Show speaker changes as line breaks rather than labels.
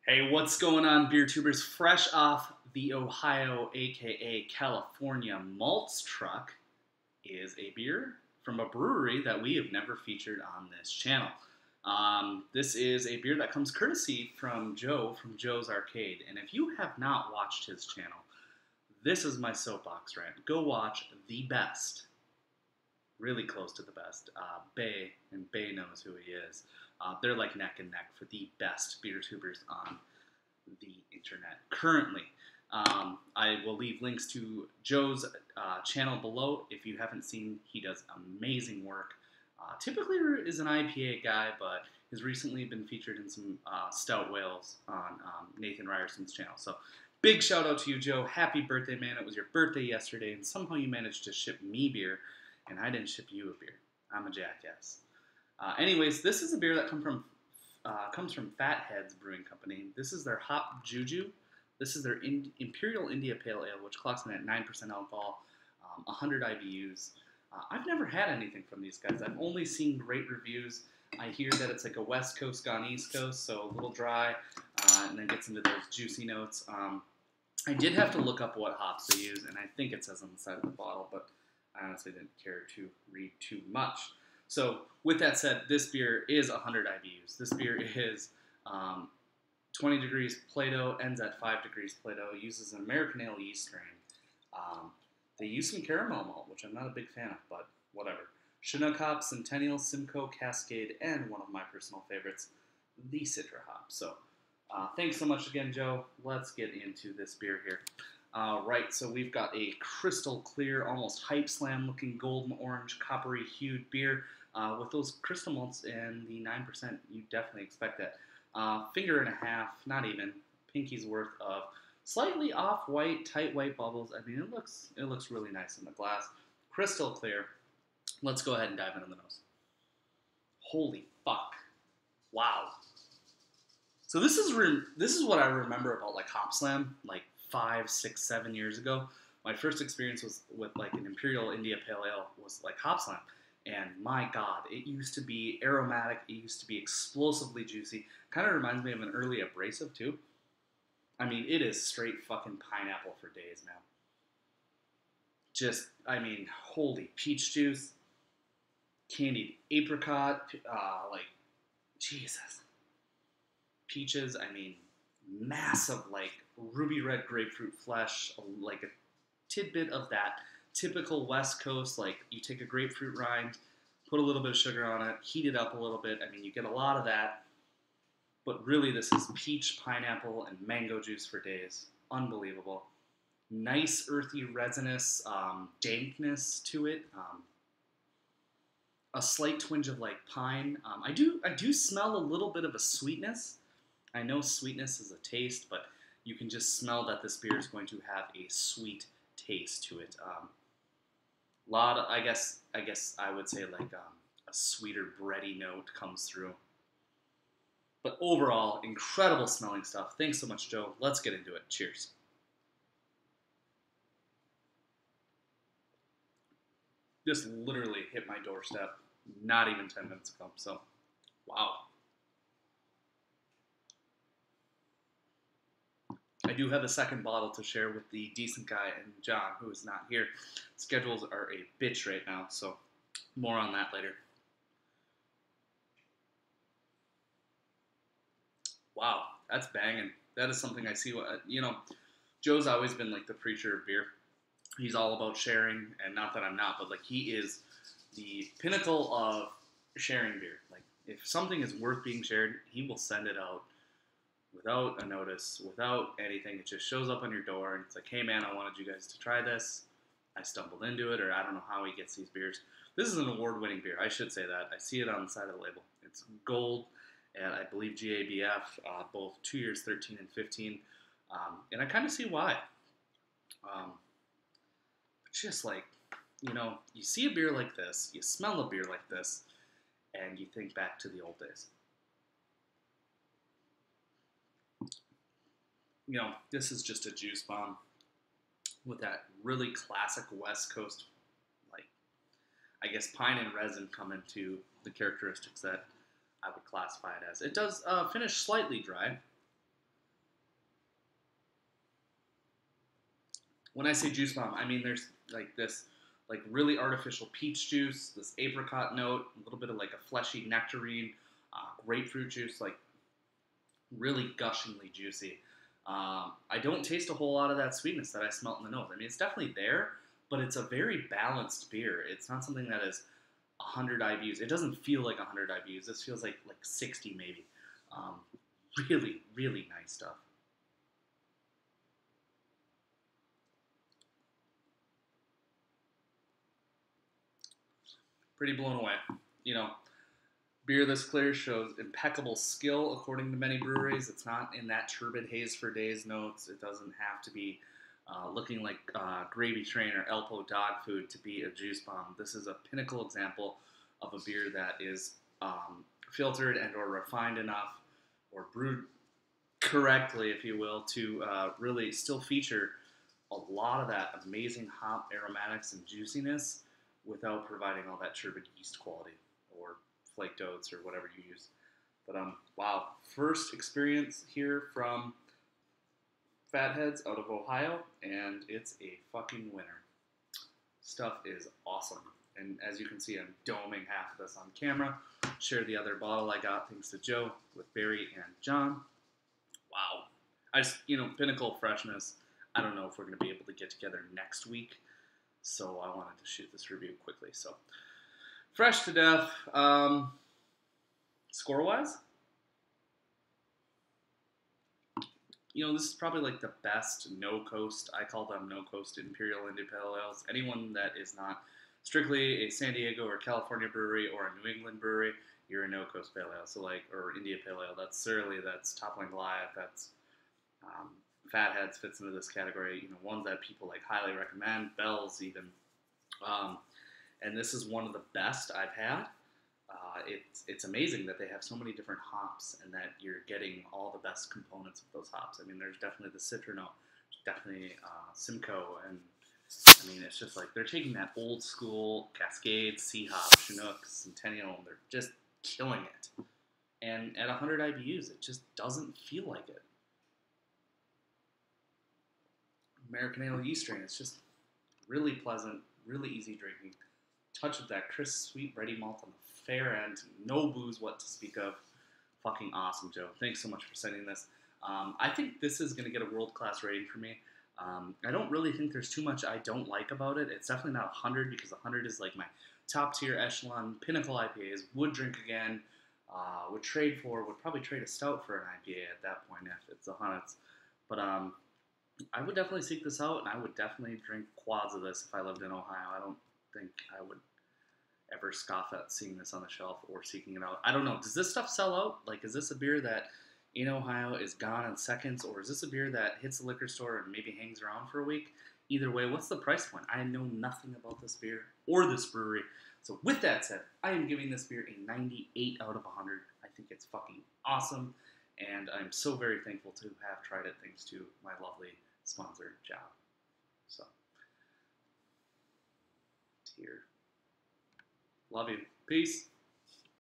Hey, what's going on, beer tubers? Fresh off the Ohio, aka California malts truck is a beer from a brewery that we have never featured on this channel. This is a beer that comes courtesy from Joe from Joe's Arcade. And if you have not watched his channel, this is my soapbox rant. Go watch the best, really close to the best, Bay, and Bay knows who he is. They're like neck and neck for the best beer tubers on the internet currently. I will leave links to Joe's channel below. If you haven't seen, he does amazing work. Typically is an IPA guy, but has recently been featured in some stout whales on Nathan Ryerson's channel. So big shout out to you, Joe. Happy birthday, man. It was your birthday yesterday, and somehow you managed to ship me beer, and I didn't ship you a beer. I'm a jackass. Anyways, this is a beer that comes from Fatheads Brewing Company. This is their hop JuJu. This is their Imperial India Pale Ale, which clocks in at 9% alcohol, 100 IBUs. I've never had anything from these guys. I've only seen great reviews. I hear that it's like a West Coast gone East Coast, so a little dry, and then gets into those juicy notes. I did have to look up what hops they use, and I think it says on the side of the bottle, but I honestly didn't care to read too much. So with that said, this beer is 100 IBUs. This beer is 20 degrees Plato, ends at 5 degrees Plato, uses an American ale yeast strain. They use some caramel malt, which I'm not a big fan of, but whatever. Chinook hop, Centennial, Simcoe, Cascade, and one of my personal favorites, the Citra hop. So thanks so much again, Joe. Let's get into this beer here. Right, so we've got a crystal clear, almost hype slam looking golden orange, coppery hued beer with those crystal malts and the 9%. You definitely expect that. Finger and a half, not even, pinky's worth of slightly off-white, tight white bubbles. I mean, it looks really nice in the glass. Crystal clear. Let's go ahead and dive into the nose. Holy fuck! Wow. So this is what I remember about like Hop Slam, like 5, 6, 7 years ago. My first experience was with like an Imperial India Pale Ale was like Hop Slam. And my God, it used to be aromatic. It used to be explosively juicy. Kind of reminds me of an early abrasive too. I mean, it is straight fucking pineapple for days, man. Just, I mean, holy peach juice, candied apricot, like, Jesus. Peaches, I mean, massive, like, ruby red grapefruit flesh, like a tidbit of that typical West Coast, like, you take a grapefruit rind, put a little bit of sugar on it, heat it up a little bit. I mean, you get a lot of that. But really, this is peach, pineapple, and mango juice for days. Unbelievable. Nice, earthy, resinous dankness to it. A slight twinge of like pine. I do smell a little bit of a sweetness. I know sweetness is a taste, but you can just smell that this beer is going to have a sweet taste to it. Lot of, I guess I would say like a sweeter bready note comes through. But overall, incredible smelling stuff. Thanks so much, Joe. Let's get into it. Cheers. This literally hit my doorstep not even 10 minutes ago. So, wow. I do have a second bottle to share with the decent guy and John, who is not here. Schedules are a bitch right now, so more on that later. Wow, that's banging. That is something I see. You know, Joe's always been like the preacher of beer. He's all about sharing, and not that I'm not, but like he is the pinnacle of sharing beer. Like if something is worth being shared, he will send it out without a notice, without anything. It just shows up on your door, and it's like, hey man, I wanted you guys to try this. I stumbled into it, or I don't know how he gets these beers. This is an award-winning beer. I should say that. I see it on the side of the label. It's gold. And I believe GABF, both 2 years, 13 and 15. And I kind of see why. Just like, you know, you see a beer like this, you smell a beer like this, and you think back to the old days. You know, this is just a juice bomb with that really classic West Coast, like, I guess pine and resin come into the characteristics that I would classify it as. It does finish slightly dry. When I say juice bomb, I mean there's like this like really artificial peach juice, this apricot note, a little bit of like a fleshy nectarine, grapefruit juice, like really gushingly juicy. I don't taste a whole lot of that sweetness that I smelt in the nose. I mean, it's definitely there, but it's a very balanced beer. It's not something that is 100 IBUs. It doesn't feel like 100 IBUs. This feels like 60 maybe. Um, really, really nice stuff. Pretty blown away. You know, beer this clear shows impeccable skill according to many breweries. It's not in that turbid haze for days notes. It doesn't have to be looking like gravy train or Elpo dog food to be a juice bomb. This is a pinnacle example of a beer that is filtered and or refined enough or brewed correctly, if you will, to really still feature a lot of that amazing hop aromatics and juiciness without providing all that turbid yeast quality or flaked oats or whatever you use. But wow, first experience here from Fatheads out of Ohio, and it's a fucking winner. Stuff is awesome. And as you can see, I'm doming half of this on camera. Share the other bottle I got thanks to Joe with Barry and John. Wow. I just, pinnacle freshness. I don't know if we're going to be able to get together next week, so I wanted to shoot this review quickly. So, fresh to death. Score-wise, this is probably like the best no-coast, I call them no-coast Imperial India Pale Ales. Anyone that is not strictly a San Diego or California brewery or a New England brewery, you're a no-coast Pale Ale. So or India Pale Ale, that's Surly, that's Toppling Goliath, that's Fatheads fits into this category. Ones that people highly recommend, Bell's even. And this is one of the best I've had. It's amazing that they have so many different hops and that you're getting all the best components of those hops. I mean, there's definitely the Citra note, definitely Simcoe, and I mean, it's just like they're taking that old school Cascade, Sea Hop, Chinook, Centennial, and they're just killing it. And at 100 IBUs, it just doesn't feel like it. American Ale yeast strain, it's just really pleasant, really easy drinking. Touch of that crisp, sweet, bready malt on the fair end. No booze what to speak of. Fucking awesome, Joe. Thanks so much for sending this. I think this is going to get a world-class rating for me. I don't really think there's too much I don't like about it. It's definitely not 100 because 100 is like my top-tier echelon pinnacle IPAs. Would drink again. Would probably trade a stout for an IPA at that point if it's the Hunnits. But I would definitely seek this out, and I would definitely drink quads of this if I lived in Ohio. I don't think I would ever scoff at seeing this on the shelf or seeking it out. I don't know. Does this stuff sell out? Is this a beer that in Ohio is gone in seconds, or is this a beer that hits the liquor store and maybe hangs around for a week? Either way, what's the price point? I know nothing about this beer or this brewery. So with that said, I am giving this beer a 98 out of 100. I think it's fucking awesome, and I'm so very thankful to have tried it thanks to my lovely sponsor, JuJu. So, here. Love you. Peace.